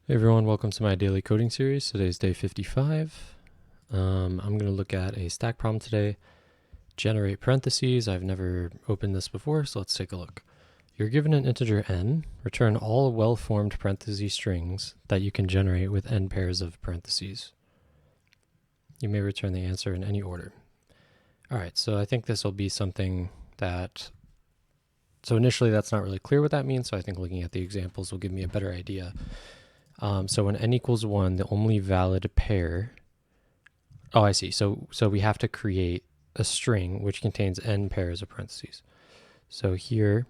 Hey everyone, welcome to my daily coding series. Today's day 55. I'm going to look at a stack problem today. Generate parentheses. I've never opened this before, so let's take a look. You're given an integer n. Return all well-formed parentheses strings that you can generate with n pairs of parentheses. You may return the answer in any order. All right, so I think this will be something that... So initially that's not really clear what that means, so I think looking at the examples will give me a better idea. So when n equals 1, the only valid pair... Oh, I see. So we have to create a string which contains n pairs of parentheses. So here...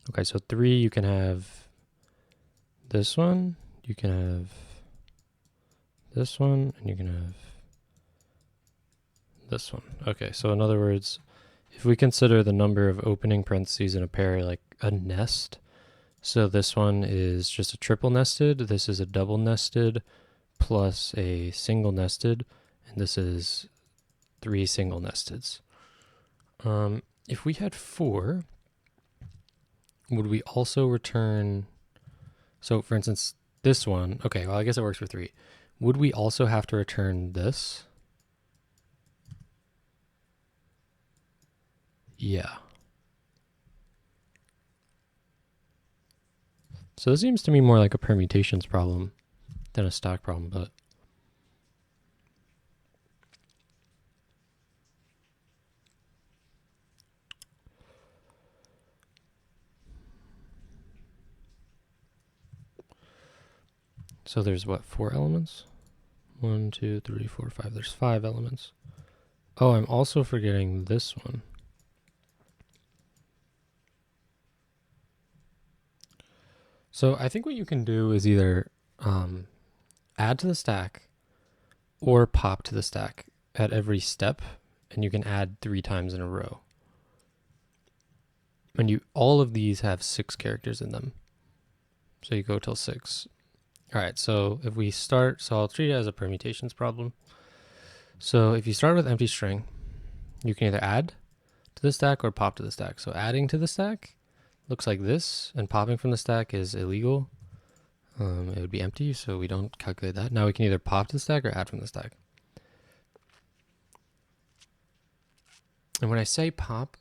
Okay, so 3, you can have this one, you can have this one, and you can have this one. Okay, so in other words, if we consider the number of opening parentheses in a pair like a nest, so this one is just a triple nested, this is a double nested, plus a single nested, and this is 3 single nesteds. If we had 4, would we also return... So for instance, this one, okay, well I guess it works for 3. Would we also have to return this? Yeah. So this seems to me more like a permutations problem than a stack problem, but... So there's what, 4 elements? 1, 2, 3, 4, 5. There's 5 elements. Oh, I'm also forgetting this one. So I think what you can do is either add to the stack or pop to the stack at every step, and you can add 3 times in a row. And all of these have 6 characters in them. So you go till 6. All right, so if we start, so I'll treat it as a permutations problem. So if you start with empty string, you can either add to the stack or pop to the stack. So adding to the stack looks like this, and popping from the stack is illegal. It would be empty, so we don't calculate that. Now we can either pop to the stack or add from the stack. And when I say pop,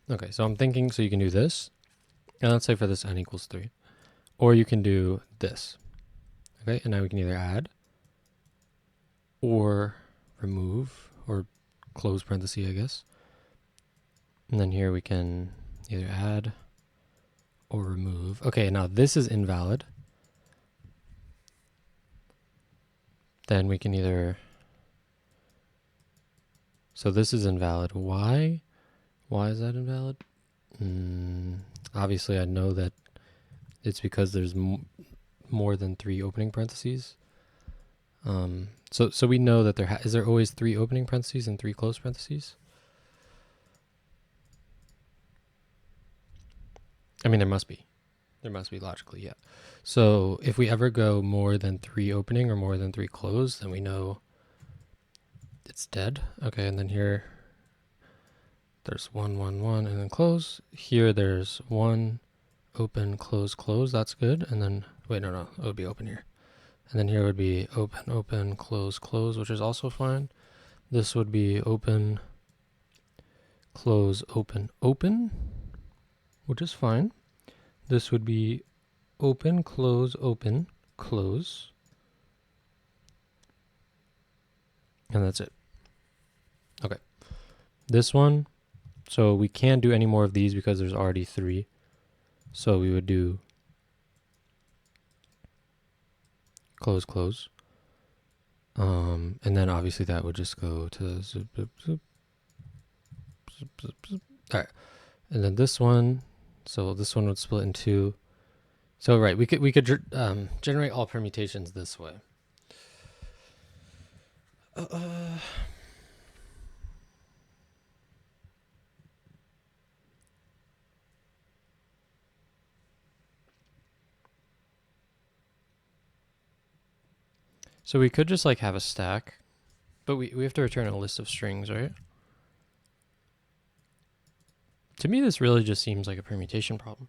okay, so I'm thinking, so you can do this, and let's say for this n equals 3. Or you can do this. Okay, and now we can either add or remove or close parenthesis, I guess. And then here we can either add or remove. Okay, now this is invalid. Then we can either... So this is invalid. Why? Why is that invalid? Obviously, I know that it's because there's more than 3 opening parentheses. So we know that is there always 3 opening parentheses and 3 close parentheses? I mean, there must be. There must be logically, yeah. So if we ever go more than 3 opening or more than 3 close, then we know it's dead. Okay, and then here there's 1, 1, 1, and then close. Here there's 1, open, close, close. That's good. And then, wait, no, it would be open here. And then here would be open, open, close, close, which is also fine. This would be open, close, open, open, which is fine. This would be open, close, close. And that's it. Okay. This one, so we can't do any more of these because there's already 3. So we would do close, close. And then obviously that would just go to zip, zip, zip, zip, zip, zip. All right. And then this one, so this one would split in 2. So right, we could generate all permutations this way. So we could just like have a stack, but we have to return a list of strings, right? To me, this really just seems like a permutation problem.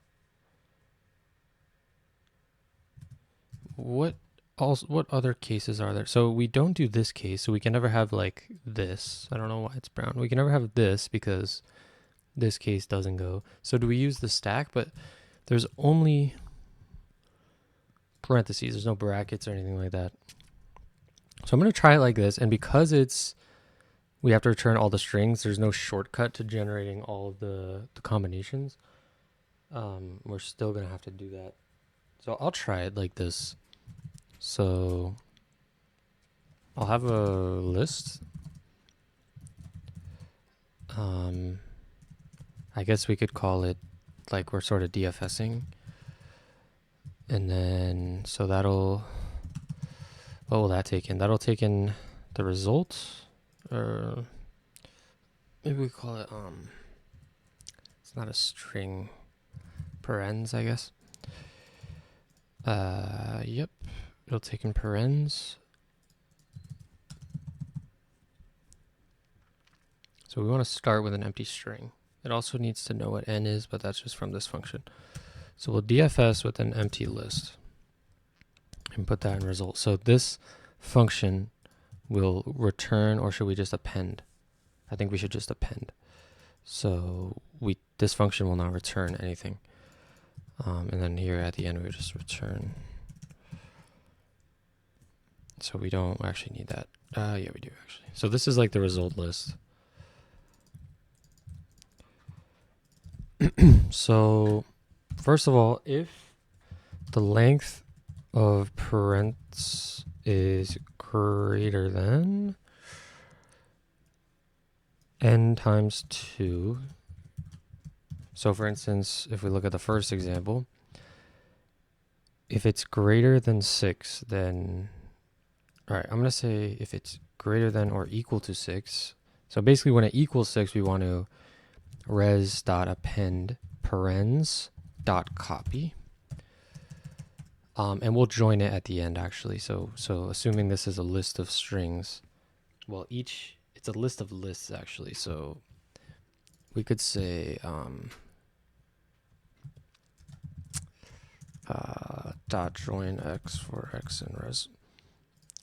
What other cases are there? So we don't do this case, so we can never have like this. I don't know why it's brown. We can never have this because this case doesn't go. So do we use the stack? But there's only parentheses. There's no brackets or anything like that. So I'm going to try it like this. And because we have to return all the strings, there's no shortcut to generating all of the combinations. We're still going to have to do that. So I'll try it like this. So I'll have a list. I guess we could call it like we're sort of DFSing. And then, so that'll, what will that take in? That'll take in the result, or maybe we call it, it's not a string, parens, I guess. Yep, it'll take in parens. So we want to start with an empty string. It also needs to know what n is, but that's just from this function. So we'll DFS with an empty list and put that in result. So this function will return, or should we just append? I think we should just append. So this function will not return anything. And then here at the end, we just return. So we don't actually need that. Yeah, we do actually. So this is like the result list. So first of all, if the length of parents is greater than n times 2, so for instance, if we look at the first example, if it's greater than 6, then, all right, I'm going to say if it's greater than or equal to 6. So basically when it equals 6, we want to res.append parens.copy. And we'll join it at the end actually. So assuming this is a list of strings, well, it's a list of lists actually. So we could say dot join x for x in res.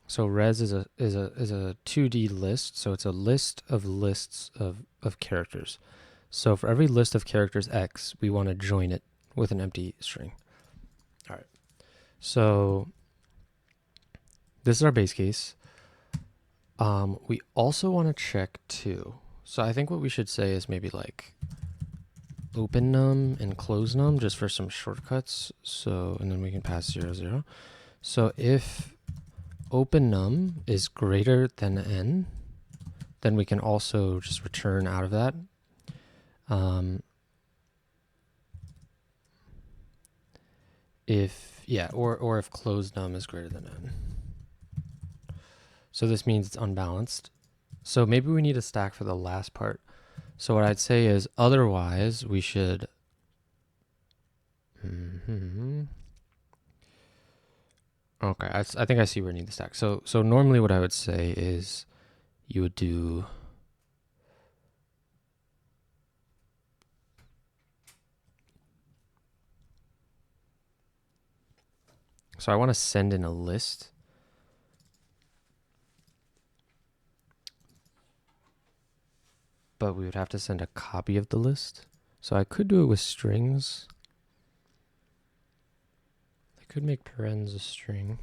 So res is a 2D list. So it's a list of lists of characters. So for every list of characters x, we want to join it with an empty string. All right. So this is our base case. We also want to check too. So I think what we should say is maybe like open num and close num just for some shortcuts. So, and then we can pass 0, 0. So if open num is greater than n, then we can also just return out of that. Or if closed num is greater than n. So this means it's unbalanced. So maybe we need a stack for the last part. So what I'd say is otherwise we should okay, I think I see where I need the stack. So normally what I would say is you would do so I want to send in a list. But we would have to send a copy of the list. So I could do it with strings. I could make parens a string.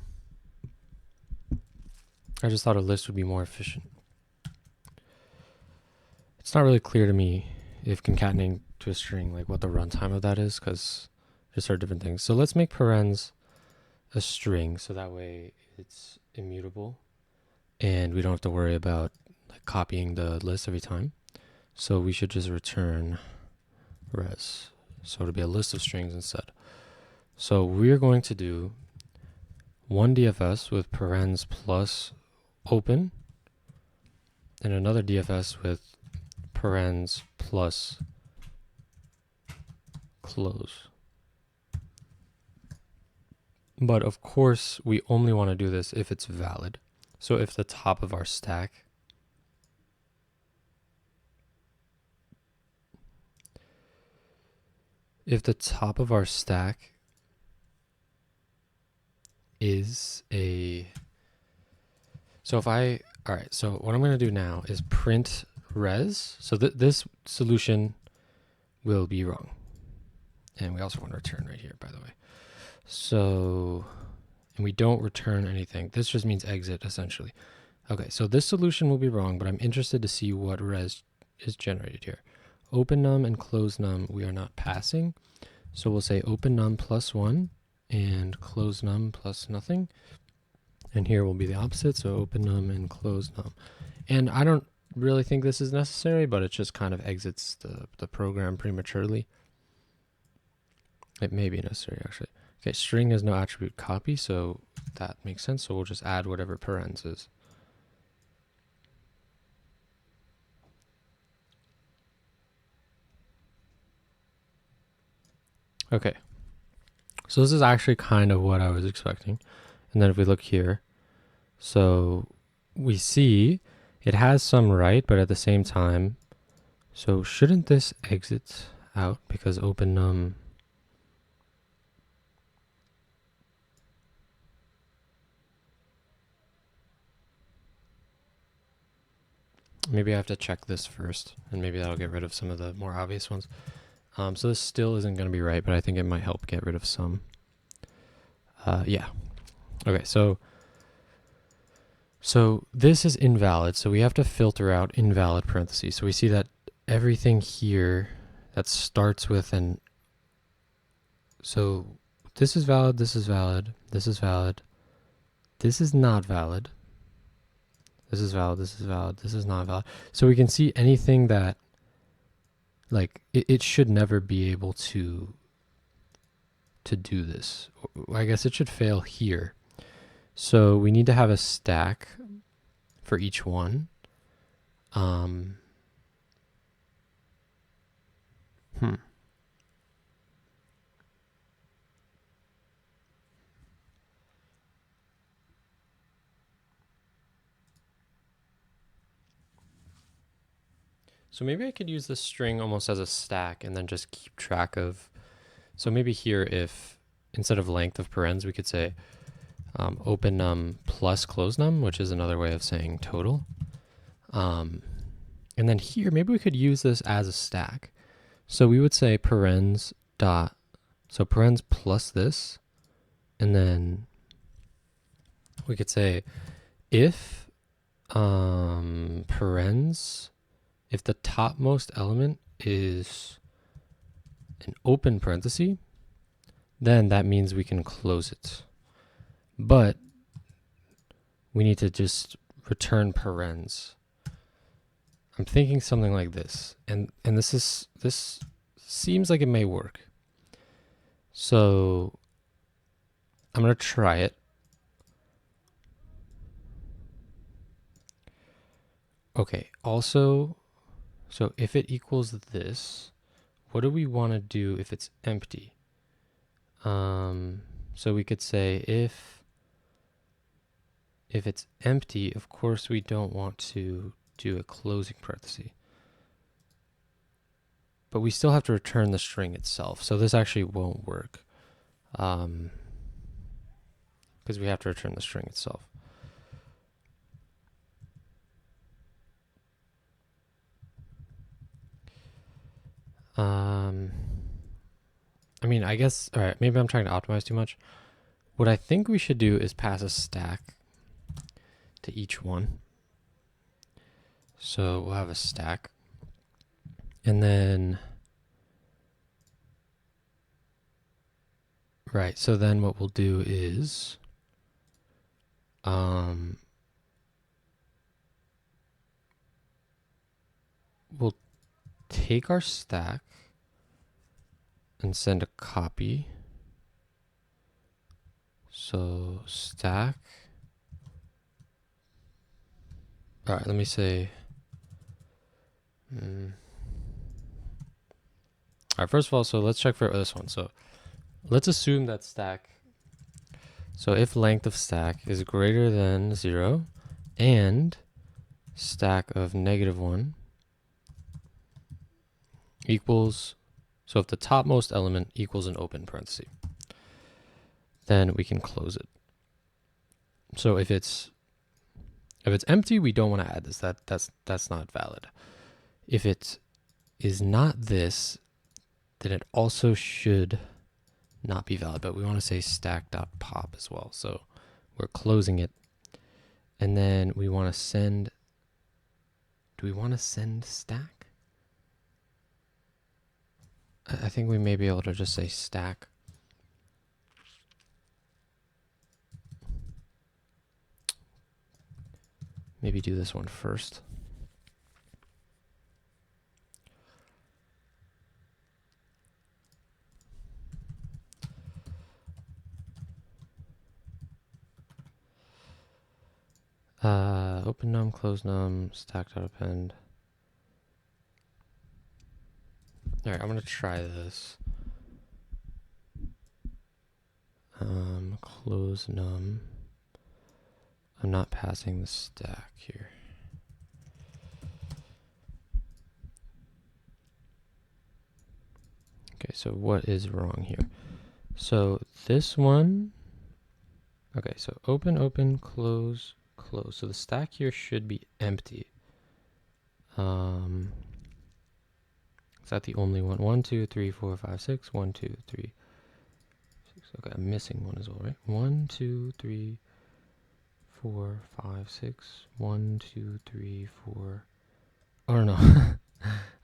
I just thought a list would be more efficient. It's not really clear to me if concatenating to a string, like what the runtime of that is, because just are different things. So let's make parens a string, so that way it's immutable, and we don't have to worry about like copying the list every time. So we should just return res. So it'll be a list of strings instead. So we're going to do one DFS with parens plus open, and another DFS with parens plus close. But of course, we only want to do this if it's valid. So if the top of our stack is a, so if I, all right, so what I'm going to do now is print res. So this solution will be wrong. And we also want to return right here, by the way. So, and we don't return anything. This just means exit, essentially. Okay, so this solution will be wrong, but I'm interested to see what res is generated here. Open num and close num we are not passing. So we'll say open num plus 1 and close num plus nothing. And here will be the opposite, so open num and close num. And I don't really think this is necessary, but it just kind of exits the program prematurely. It may be necessary, actually. Okay, string has no attribute copy, so that makes sense. So we'll just add whatever parens is. Okay, so this is actually kind of what I was expecting. And then if we look here, so we see it has some right, but at the same time, so shouldn't this exit out because open num, maybe I have to check this first, and maybe that'll get rid of some of the more obvious ones. So this still isn't going to be right, but I think it might help get rid of some. Yeah. Okay, so this is invalid, so we have to filter out invalid parentheses. So we see that everything here that starts with an, so this is valid, this is valid, this is valid, this is not valid, this is valid, this is valid, this is not valid. So we can see anything that, like, it should never be able to do this. I guess it should fail here. So we need to have a stack for each one. So maybe I could use this string almost as a stack and then just keep track of. So maybe here, if instead of length of parens, we could say open num plus close num, which is another way of saying total. And then here, maybe we could use this as a stack. So we would say parens dot, so parens plus this, and then we could say if parens, if the topmost element is an open parenthesis, then that means we can close it. But we need to just return parens. I'm thinking something like this, and this seems like it may work. So I'm gonna try it. Okay, also, so if it equals this, what do we want to do if it's empty? So we could say if it's empty, of course we don't want to do a closing parenthesis. But we still have to return the string itself. So this actually won't work. Because we have to return the string itself. I mean, I guess, all right, maybe I'm trying to optimize too much. What I think we should do is pass a stack to each one. So we'll have a stack. And then, right, so then what we'll do is, we'll take our stack and send a copy. So stack. All right, let me say. All right, first of all, so let's check for this one. So let's assume that stack So if length of stack is greater than 0 and stack of -1 equals, so if the topmost element equals an open parenthesis, then we can close it. So if it's empty, we don't want to add this. That's not valid. If it is not this, then it also should not be valid, but we want to say stack.pop as well. So we're closing it. And then we want to send, do we want to send stack? I think we may be able to just say stack. Maybe do this one first. Open num, close num, stack.append. All right, I'm gonna try this. Close num. I'm not passing the stack here. Okay, so what is wrong here? So this one, okay, so open, open, close, close. So the stack here should be empty. Is that the only one? 1, 2, 3, 4, 5, 6. 1, 2, 3, 6. Okay, I'm missing one as well, right? 1, 2, 3, 4, 5, 6. 1, 2, 3, 4. Oh no.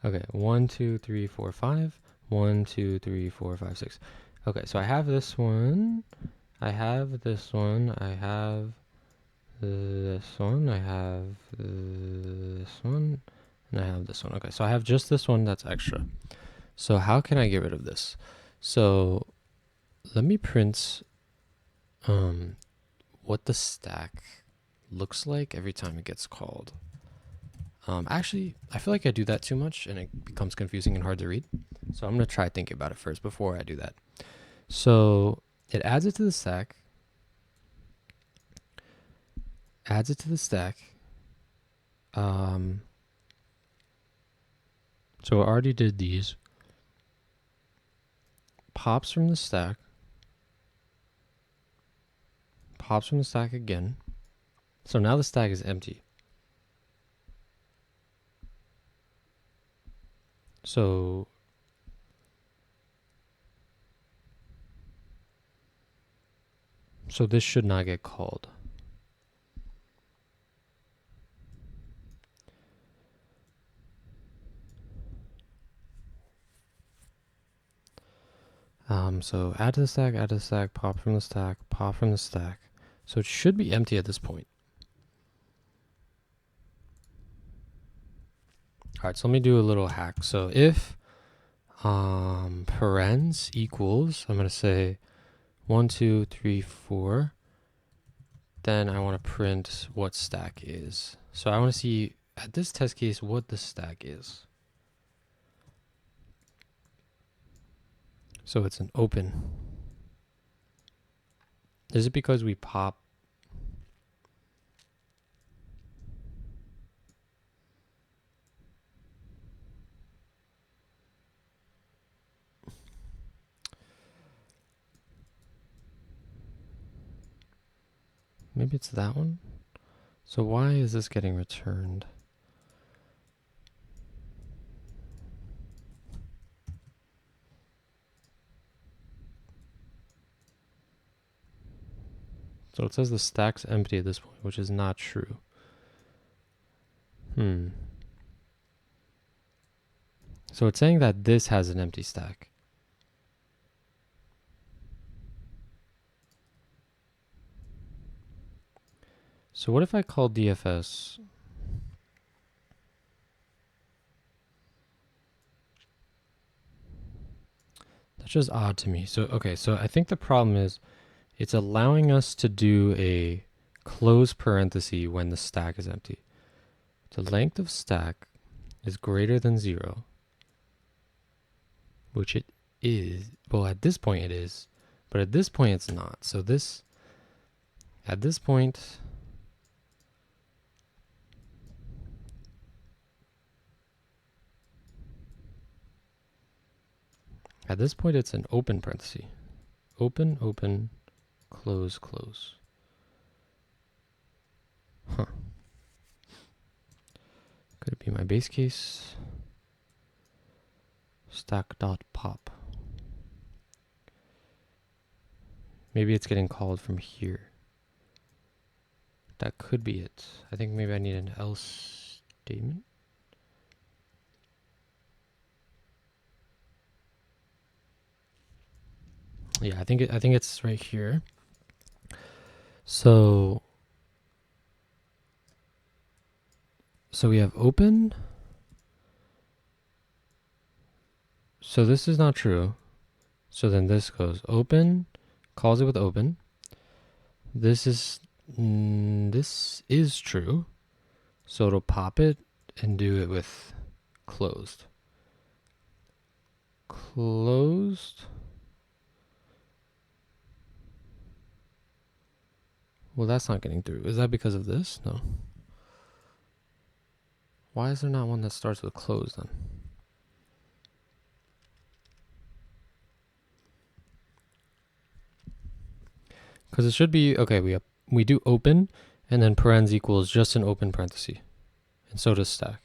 Okay, 1, 2, 3, 4, 5. 1, 2, 3, 4, 5, 6. Okay, so I have this one. I have this one. I have this one. I have this one. And I have this one. Okay, so I have just this one that's extra. So how can I get rid of this? So let me print what the stack looks like every time it gets called. Actually, I feel like I do that too much and it becomes confusing and hard to read. So I'm going to try thinking about it first before I do that. So it adds it to the stack. Adds it to the stack. So I already did these. Pops from the stack. Pops from the stack again. So now the stack is empty. So this should not get called. So add to the stack, pop from the stack, pop from the stack. So it should be empty at this point. All right, so let me do a little hack. So if parens equals, I'm going to say 1, 2, 3, 4, then I want to print what stack is. So I want to see at this test case what the stack is. So it's an open. Is it because we pop? Maybe it's that one. So why is this getting returned? So it says the stack's empty at this point, which is not true. So it's saying that this has an empty stack. So what if I call DFS? That's just odd to me. So, okay, so I think the problem is it's allowing us to do a close parenthesis when the stack is empty. The length of stack is greater than 0, which it is. Well, at this point it is, but at this point it's not. So this At this point, it's an open parenthesis. Open, open, close, close. Huh. Could it be my base case? Stack.pop. Maybe it's getting called from here. That could be it. I think maybe I need an else statement. Yeah, I think it's right here. So we have open. So this is not true. So then this goes open, calls it with open. This is true. So it'll pop it and do it with closed. Closed. Well, that's not getting through. Is that because of this? No. Why is there not one that starts with closed then? Because it should be, okay, we do open, and then parens equals just an open parenthesis. And so does stack.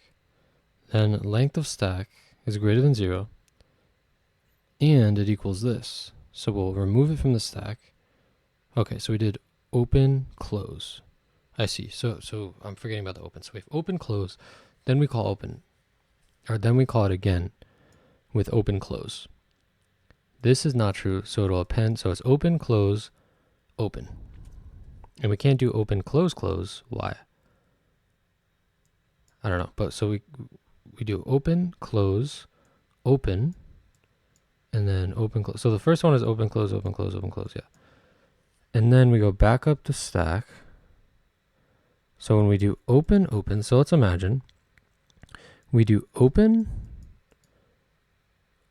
Then length of stack is greater than 0, and it equals this. So we'll remove it from the stack. Okay, so we did open, close. I see. So I'm forgetting about the open. So we have open, close, then we call open, or then we call it again with open, close. This is not true, so it'll append. So it's open, close, open. And we can't do open, close, close. Why? I don't know. But so we do open, close, open, and then open, close. So the first one is open, close, open, close, open, close. Yeah. And then we go back up to stack. So when we do open, open, so let's imagine we do open,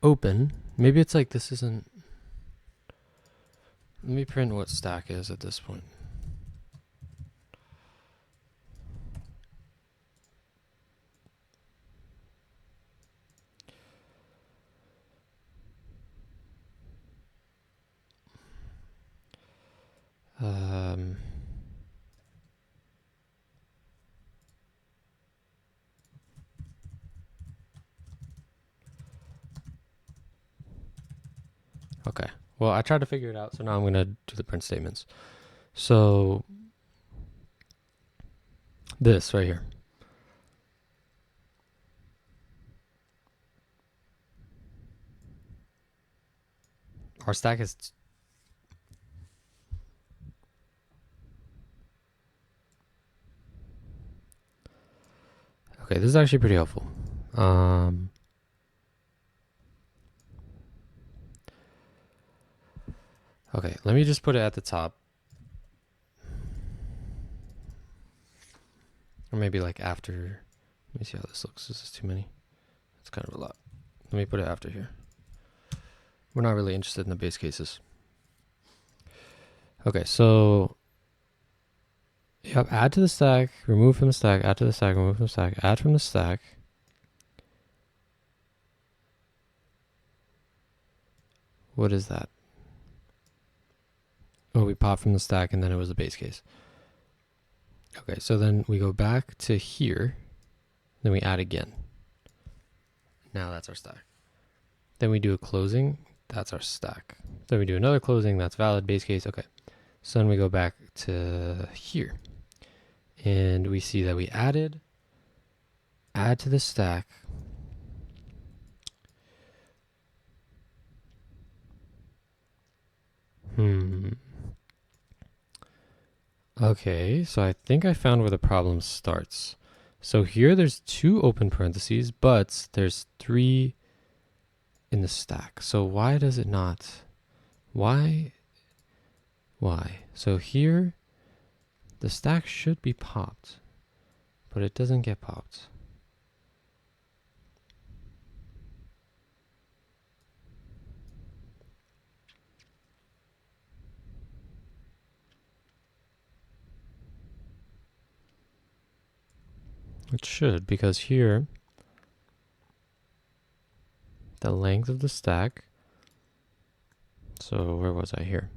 open. Maybe it's like this isn't. Let me print what stack is at this point. Okay. Well, I tried to figure it out, so now I'm going to do the print statements. So this right here. Our stack is okay. This is actually pretty helpful. Okay, let me just put it at the top. Or maybe like after. Let me see how this looks. This is too many. It's kind of a lot. Let me put it after here. We're not really interested in the base cases. Okay, so you have add to the stack, remove from the stack, add to the stack, remove from the stack, add from the stack. What is that? Oh, we pop from the stack and then it was the base case. Okay, so then we go back to here, then we add again. Now that's our stack. Then we do a closing, that's our stack. Then we do another closing, that's valid, base case, okay. So then we go back to here. And we see that we add to the stack. Okay, so I think I found where the problem starts. So here there's 2 open parentheses, but there's 3 in the stack. So why does it not? Why? So here the stack should be popped, but it doesn't get popped. It should, because here, the length of the stack, so where was I here?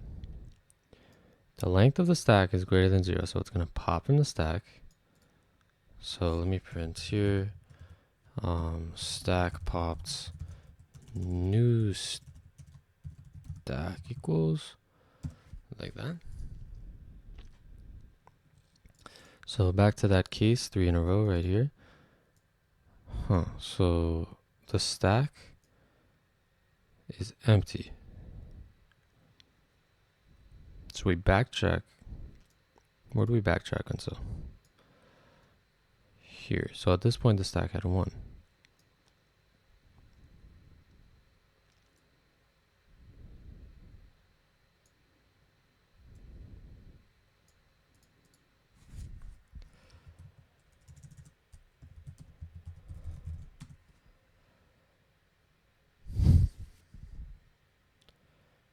The length of the stack is greater than 0, so it's going to pop from the stack. So let me print here, stack popped new stack equals, like that. So back to that case, 3 in a row right here. So the stack is empty. So we backtrack. Where do we backtrack until? Here. So at this point, the stack had 1.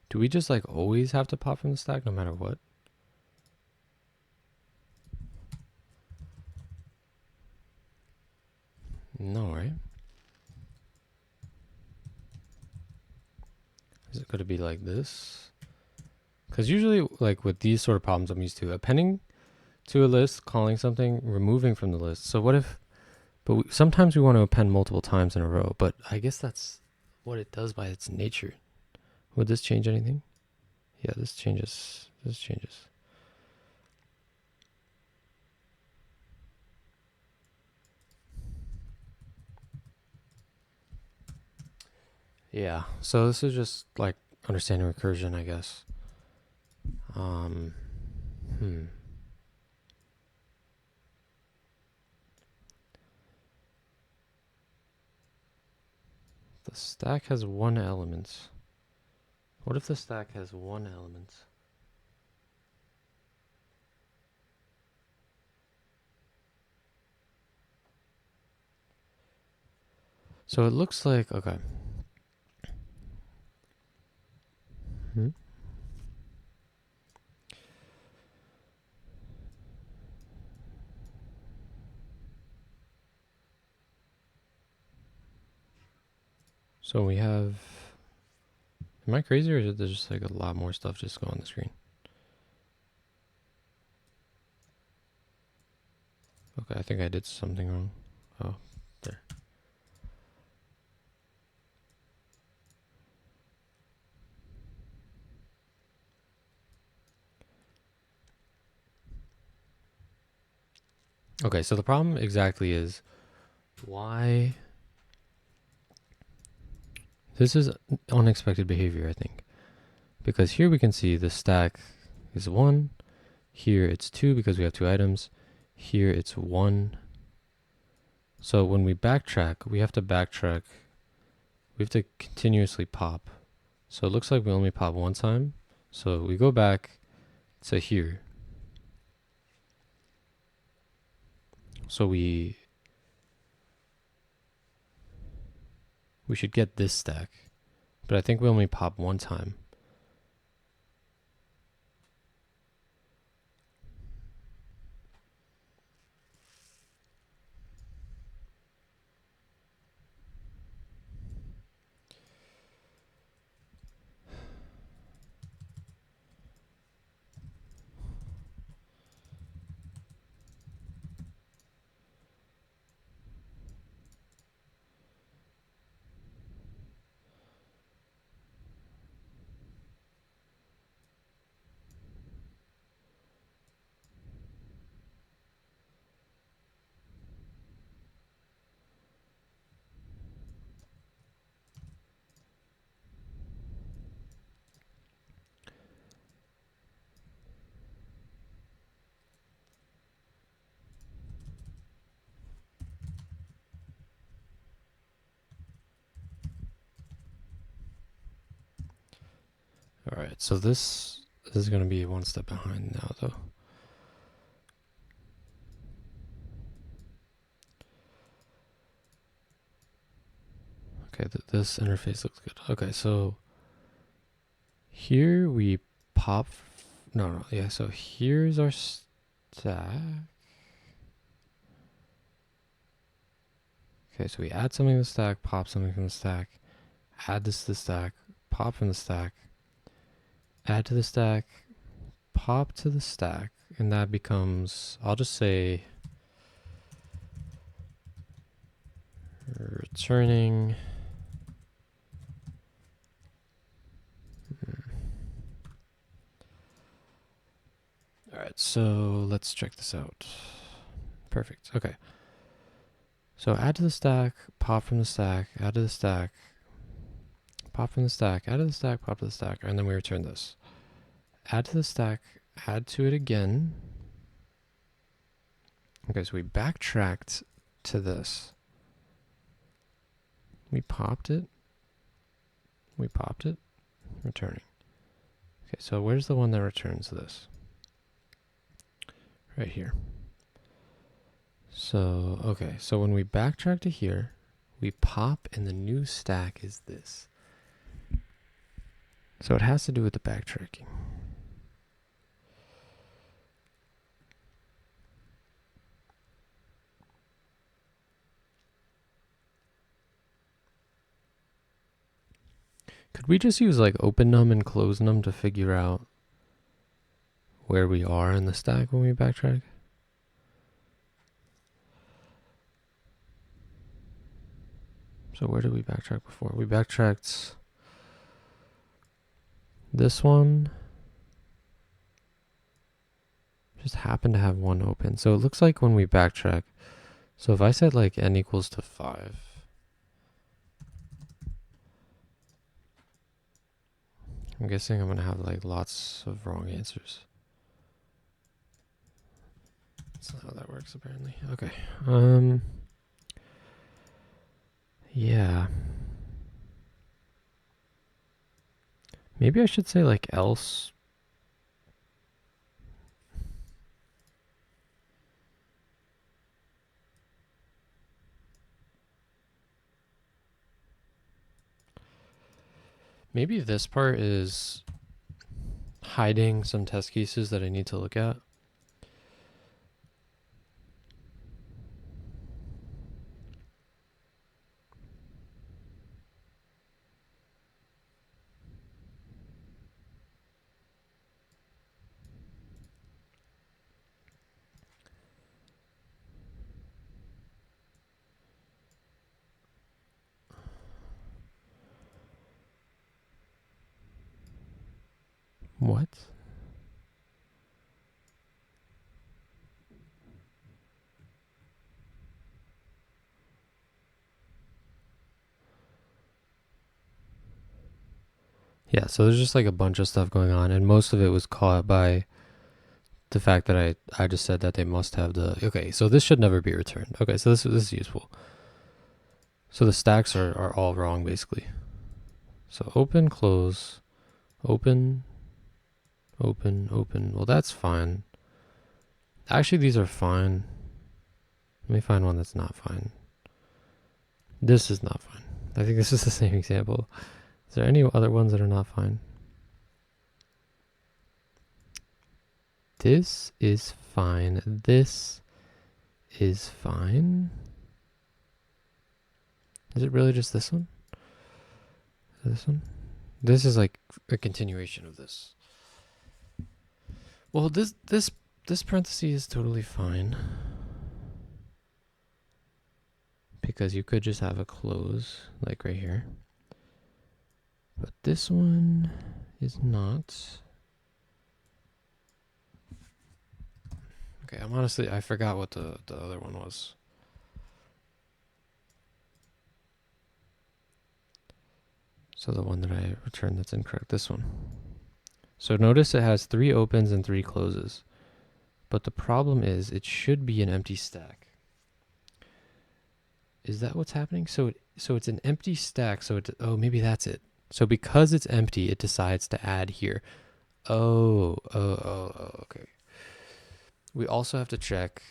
Do we just like always have to pop from the stack no matter what? No, right? Is it going to be like this? Because usually, like with these sort of problems, I'm used to appending to a list, calling something, removing from the list. So what if, sometimes we want to append multiple times in a row, but I guess that's what it does by its nature. Would this change anything? Yeah, this changes. This changes. Yeah, so this is just like understanding recursion, I guess. The stack has 1 element. What if the stack has 1 element? So it looks like, okay. So we have, am I crazy or is there just like a lot more stuff just go on the screen? Okay, I think I did something wrong. Oh, there. Okay, so the problem exactly is why this is unexpected behavior, I think. Because here we can see the stack is 1. Here it's 2 because we have 2 items. Here it's 1. So when we backtrack, we have to continuously pop. So it looks like we only pop 1 time. So we go back to here. So we should get this stack. But I think we only pop 1 time. All right, so this is going to be 1 step behind now, though. Okay, this interface looks good. Okay, so here we pop. Yeah, so here's our stack. Okay, so we add something to the stack, pop something from the stack, add this to the stack, pop from the stack, add to the stack, pop to the stack, and that becomes, I'll just say, returning. All right, so let's check this out. Perfect. Okay. So add to the stack, pop from the stack, add to the stack, pop from the stack, add to the stack, pop to the stack, and then we return this. Add to the stack, add to it again. Okay, so we backtracked to this. We popped it, returning. Okay, so where's the one that returns this? Right here. So, okay, so when we backtrack to here, we pop and the new stack is this. So it has to do with the backtracking. Could we just use like open num and close num to figure out where we are in the stack when we backtrack? So where did we backtrack before? We backtracked this one. Just happened to have one open. So it looks like when we backtrack, so if I set like n equals to 5, I'm guessing I'm going to have like lots of wrong answers. That's not how that works apparently. Okay. Yeah. Maybe I should say like else. Maybe this part is hiding some test cases that I need to look at. What? Yeah, so there's just like a bunch of stuff going on, and most of it was caught by the fact that I just said that they must have the... Okay, so this should never be returned. Okay, so this is useful. So the stacks are all wrong, basically. So open, close, open, open, open. Well, that's fine. Actually, these are fine. Let me find one that's not fine. This is not fine. I think this is the same example. Is there any other ones that are not fine? This is fine. This is fine. Is it really just this one? This one? This is like a continuation of this. Well, this parenthesis is totally fine. Because you could just have a close, like right here. But this one is not. Okay, I forgot what the other one was. So the one that I returned that's incorrect, this one. So notice it has 3 opens and 3 closes. But the problem is it should be an empty stack. Is that what's happening? So it's an empty stack, so oh, maybe that's it. So because it's empty, it decides to add here. Oh, okay. We also have to check,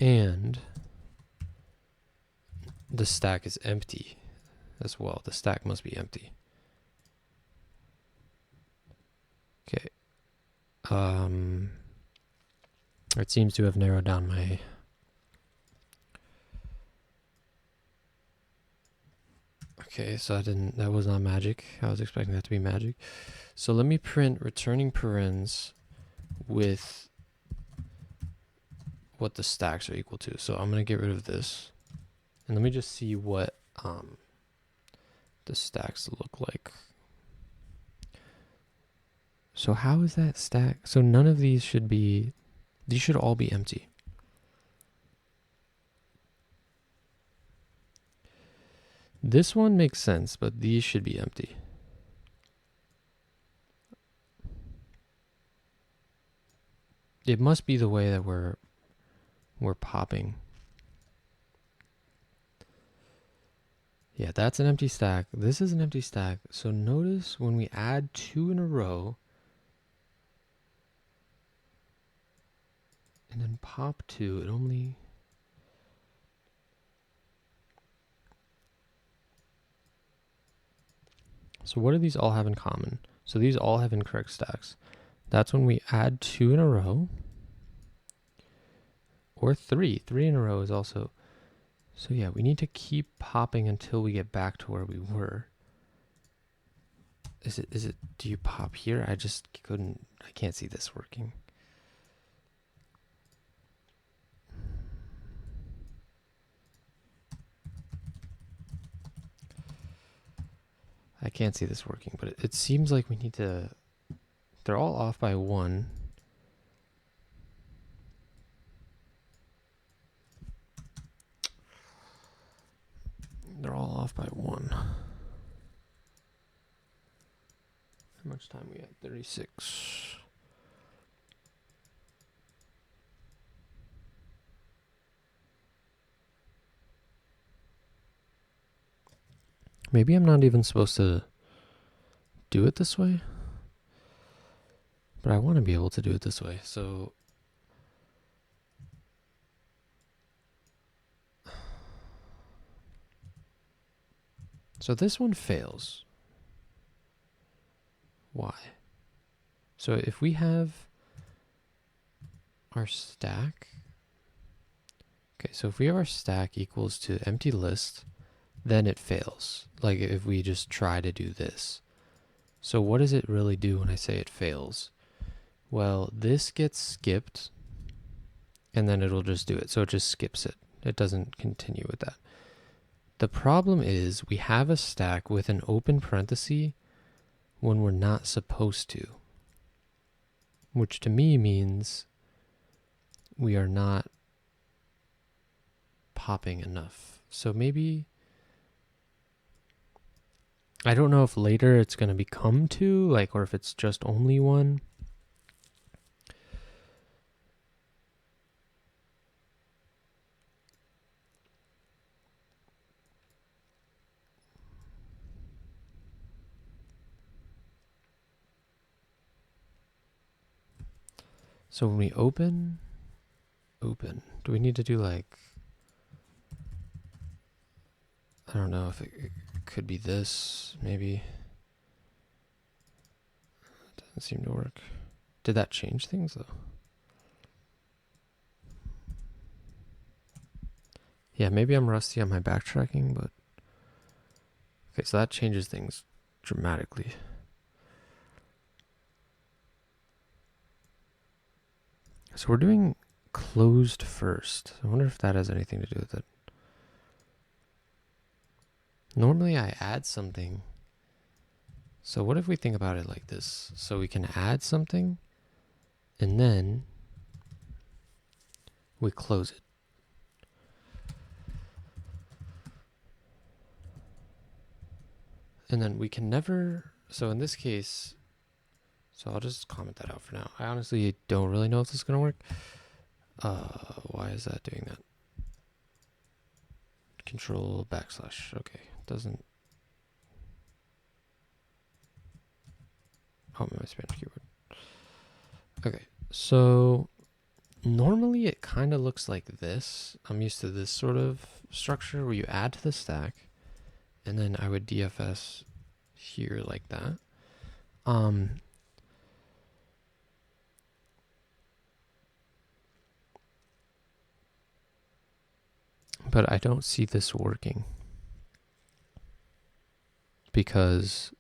and the stack is empty as well. The stack must be empty. Okay. It seems to have narrowed down my Okay, so that was not magic. I was expecting that to be magic. So let me print returning parens with what the stacks are equal to. So I'm going to get rid of this. And let me just see what the stacks look like. So how is that stack? So none of these should be, these should all be empty. This one makes sense, but these should be empty. It must be the way that we're popping. Yeah, that's an empty stack. This is an empty stack. So notice when we add 2 in a row and then pop 2, it only... So what do these all have in common? So these all have incorrect stacks. That's when we add 2 in a row. Or 3. 3 in a row is also... So yeah, we need to keep popping until we get back to where we were. Is it, do you pop here? I just couldn't, I can't see this working. I can't see this working, but it seems like we need to, they're all off by 1. They're all off by 1. How much time we got? 36. Maybe I'm not even supposed to do it this way, but I want to be able to do it this way. So this one fails. Why? So if we have our stack, okay, so if we have our stack equals to empty list, then it fails. Like if we just try to do this. So what does it really do when I say it fails? Well, this gets skipped and then it'll just do it. So it just skips it. It doesn't continue with that. The problem is we have a stack with an open parenthesis when we're not supposed to, which to me means we are not popping enough. So maybe, I don't know if later it's going to become 2, like, or if it's just only 1. So when we open, do we need to do like, I don't know if it could be this, maybe. It doesn't seem to work. Did that change things though? Yeah, maybe I'm rusty on my backtracking, but okay, so that changes things dramatically. So we're doing closed first. I wonder if that has anything to do with it. Normally I add something. So what if we think about it like this? So we can add something and then we close it. And then we can never, so in this case, so I'll just comment that out for now. I honestly don't really know if this is going to work. Why is that doing that? Control backslash. Okay, doesn't. Oh, my Spanish keyboard. Okay, so normally it kind of looks like this. I'm used to this sort of structure where you add to the stack, and then I would DFS here like that. But I don't see this working. because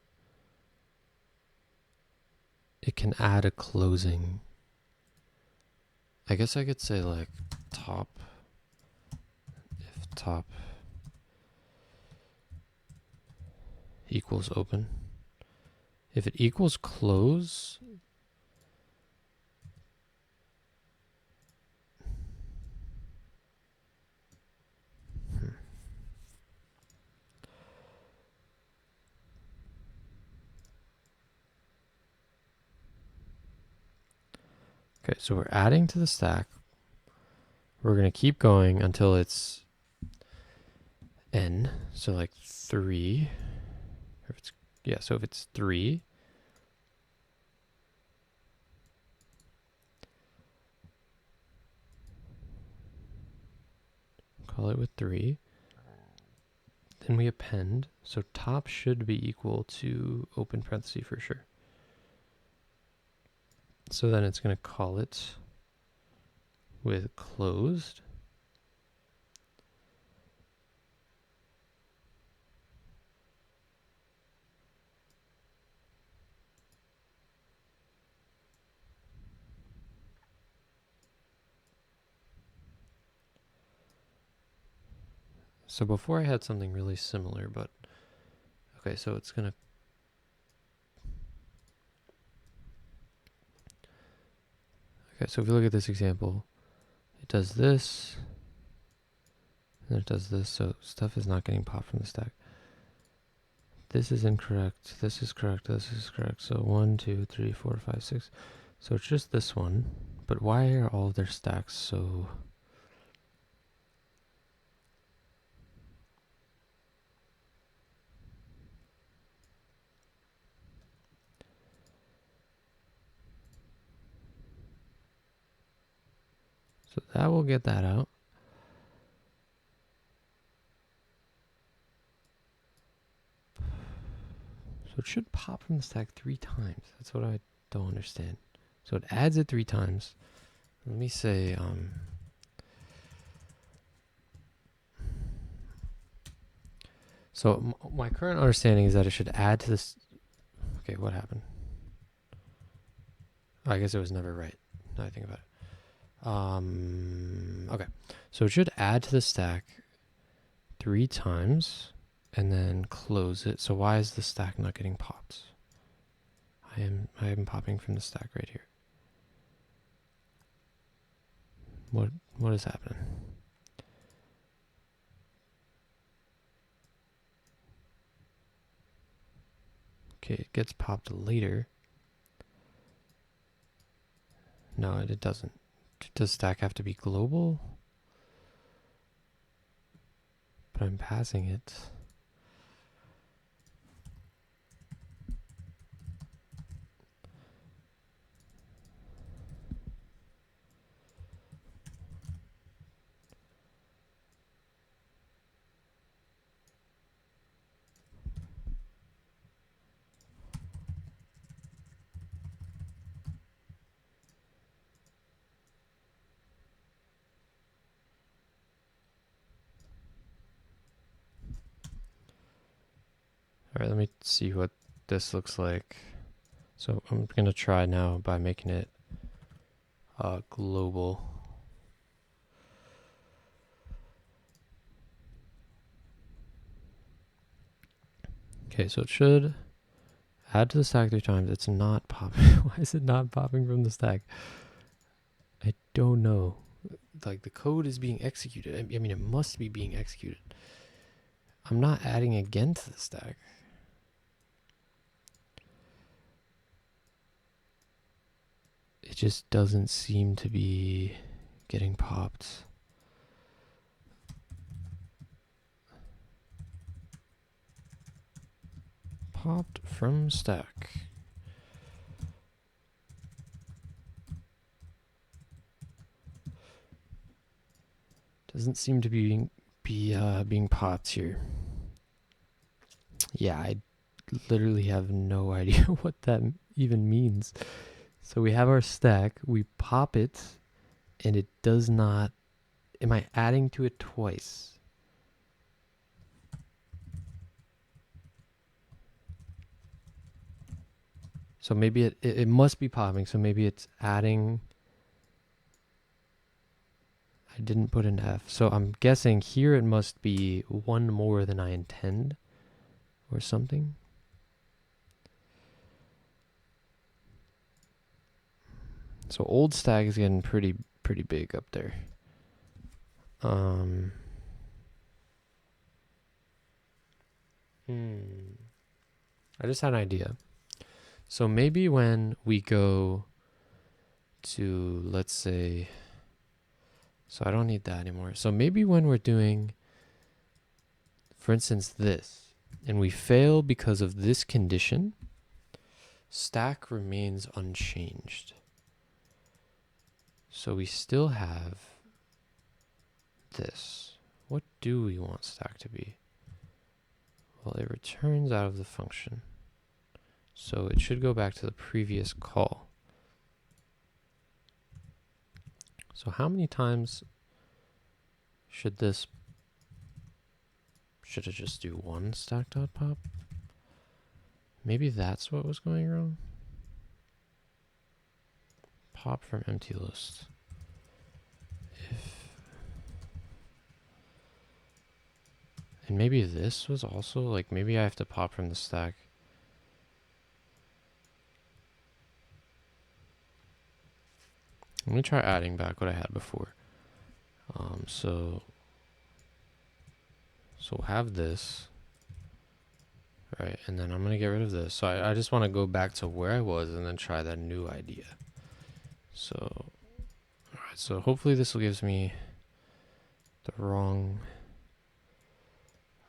it can add a closing. I guess I could say like top, if top equals open. If it equals close, okay, so we're adding to the stack. We're going to keep going until it's n, so like 3. If it's, yeah, so if it's 3, call it with 3. Then we append, so top should be equal to open parenthesis for sure. So then it's going to call it with closed. So before I had something really similar, but okay, so it's going to, okay, so if you look at this example, it does this, and it does this, so stuff is not getting popped from the stack. This is incorrect, this is correct, this is correct. So 1, 2, 3, 4, 5, 6. So it's just this one, but why are all of their stacks so... So that will get that out. So it should pop from the stack 3 times. That's what I don't understand. So it adds it 3 times. Let me say, so my current understanding is that it should add to this. Okay, what happened? I guess it was never right. Now I think about it. Okay, so it should add to the stack 3 times and then close it. So why is the stack not getting popped? I am popping from the stack right here. What is happening? Okay, it gets popped later. No, it doesn't. Does stack have to be global? But I'm passing it. All right, let me see what this looks like. So I'm going to try now by making it global. Okay, so it should add to the stack 3 times. It's not popping. Why is it not popping from the stack? I don't know. Like the code is being executed. I mean, it must be being executed. I'm not adding again to the stack. It just doesn't seem to be getting popped. Popped from stack. Doesn't seem to be being popped here. Yeah, I literally have no idea what that even means. So we have our stack, we pop it, and it does not... Am I adding to it twice? So maybe it must be popping. So maybe it's adding. I didn't put an F. So I'm guessing here it must be one more than I intend or something. So old stack is getting pretty big up there. I just had an idea. So maybe when we go to, let's say, so I don't need that anymore. So maybe when we're doing, for instance, this, and we fail because of this condition, stack remains unchanged. So we still have this. What do we want stack to be? Well, it returns out of the function. So it should go back to the previous call. So how many times should it just do one stack.pop? Maybe that's what was going wrong. Pop from empty list. And maybe this was also, like, maybe I have to pop from the stack. Let me try adding back what I had before. So we'll have this, right? And then I'm going to get rid of this. So I just want to go back to where I was and then try that new idea. So, all right. So hopefully this will give me the wrong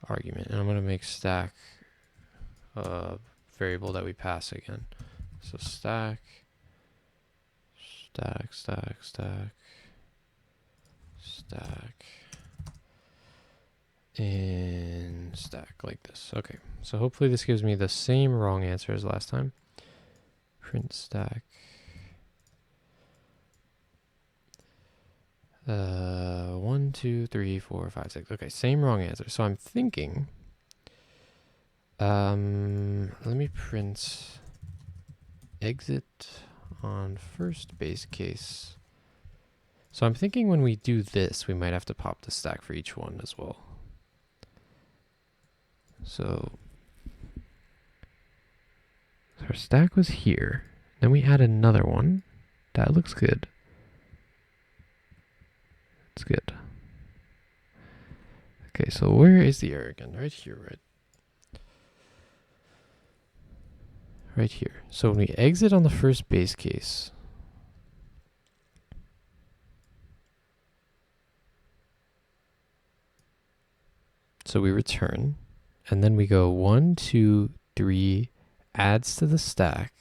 argument. And I'm going to make stack a variable that we pass again. So stack, and stack like this. Okay, so hopefully this gives me the same wrong answer as last time. Print stack. 1, 2, 3, 4, 5, 6. Okay, same wrong answer. So I'm thinking, let me print exit on first base case. So I'm thinking when we do this, we might have to pop the stack for each one as well. So our stack was here. Then we add another one. That looks good. It's good. Okay, so where is the error again? Right here, right? Right here. So when we exit on the first base case, so we return, and then we go 1, 2, 3, adds to the stack,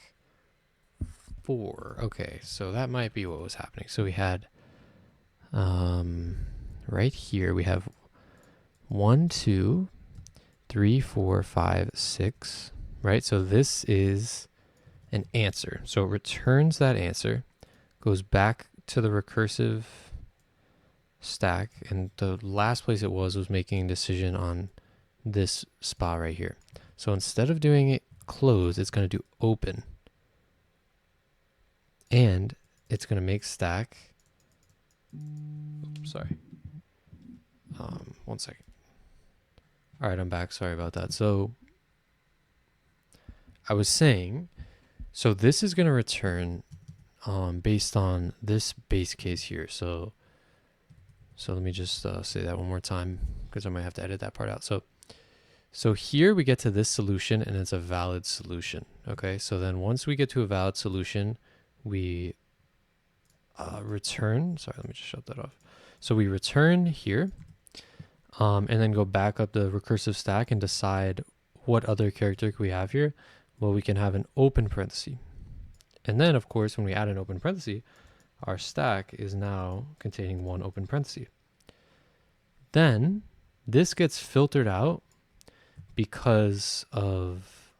4. Okay, so that might be what was happening. So we had, right here, we have 1, 2, 3, 4, 5, 6, right? So this is an answer. So it returns that answer, goes back to the recursive stack, and the last place it was making a decision on this spot right here. So instead of doing it close, it's going to do open, and it's going to make stack. Oops, sorry. 1 second. All right, I'm back. Sorry about that. So I was saying, so this is going to return based on this base case here. So let me just say that one more time, because I might have to edit that part out. So here we get to this solution, and it's a valid solution. Okay, so then once we get to a valid solution, we return. Sorry, let me just shut that off. So we return here, and then go back up the recursive stack and decide what other character we have here. Well, we can have an open parenthesis. And then, of course, when we add an open parenthesis, our stack is now containing one open parenthesis. Then this gets filtered out because of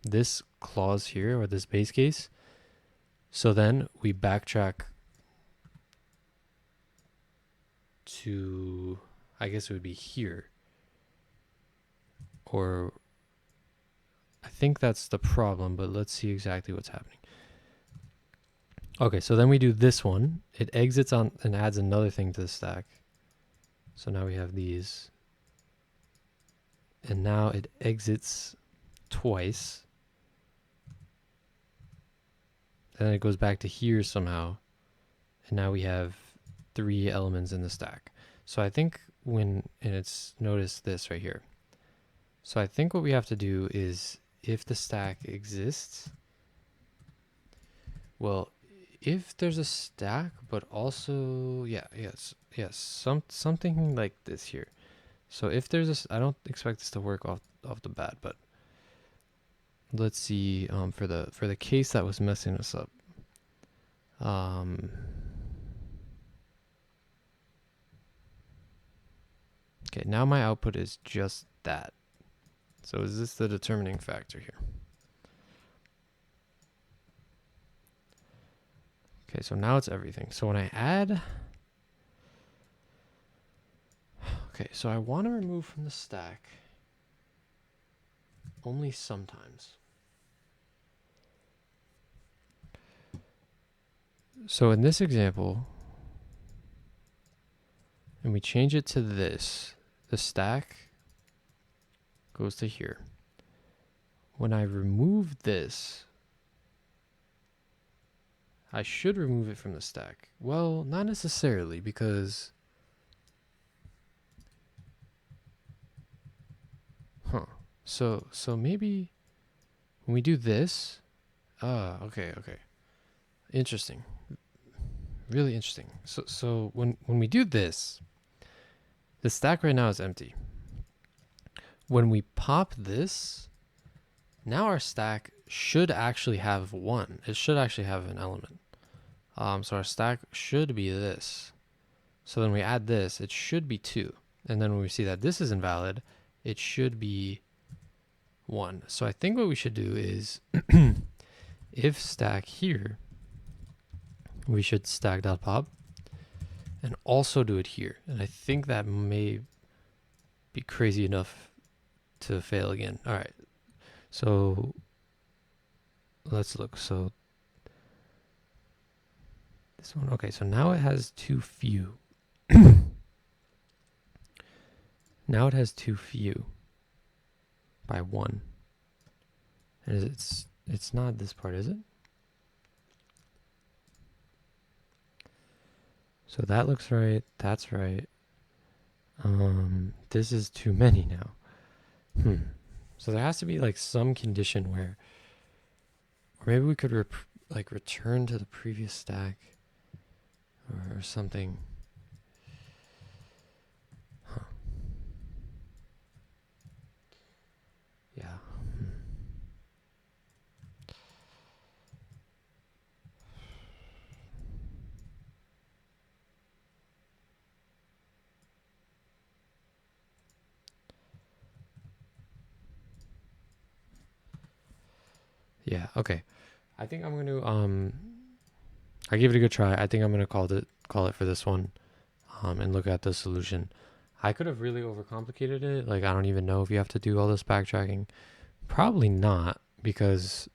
this clause here, or this base case. So then we backtrack to, I guess it would be here, or I think that's the problem, but let's see exactly what's happening. Okay, so then we do this one. It exits on and adds another thing to the stack. So now we have these. And now it exits twice. Then it goes back to here somehow. And now we have 3 elements in the stack. So I think and it's, notice this right here. So I think what we have to do is, if the stack exists, well, if there's a stack, but also, yes, something like this here. So if there's I don't expect this to work off the bat, but let's see, for the case that was messing us up. Okay, now my output is just that. So is this the determining factor here? Okay, so now it's everything. So when I add, okay, so I want to remove from the stack only sometimes. So in this example, and we change it to this, the stack goes to here. When I remove this, I should remove it from the stack. Well, not necessarily, because so maybe when we do this, okay. Interesting. Really interesting. So when we do this, the stack right now is empty. When we pop this, now our stack should actually have 1. It should actually have an element. So our stack should be this. So then we add this, it should be 2. And then when we see that this is invalid, it should be 1. So I think what we should do is if stack here, we should stack.pop and also do it here. And I think that may be crazy enough to fail again. All right. So let's look. So this one, okay, so now it has too few. Now it has too few by 1. And it's not this part, is it? So that looks right. That's right. This is too many now. So there has to be like some condition where, or maybe we could return to the previous stack or something. Yeah. Yeah, okay. I think I'm going to I gave it a good try. I think I'm going to call it for this one and look at the solution. I could have really overcomplicated it. Like, I don't even know if you have to do all this backtracking. Probably not, because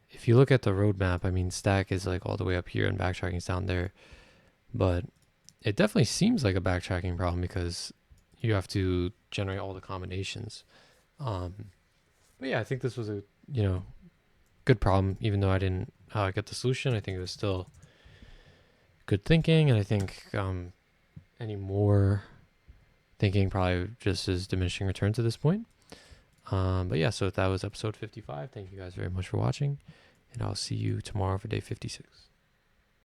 if you look at the roadmap, I mean, stack is like all the way up here and backtracking is down there. But it definitely seems like a backtracking problem because you have to generate all the combinations. But yeah, I think this was a, good problem, even though I didn't get the solution. I think it was still good thinking, and I think any more thinking probably just is diminishing returns at this point. But yeah, so that was episode 55. Thank you guys very much for watching, and I'll see you tomorrow for day 56.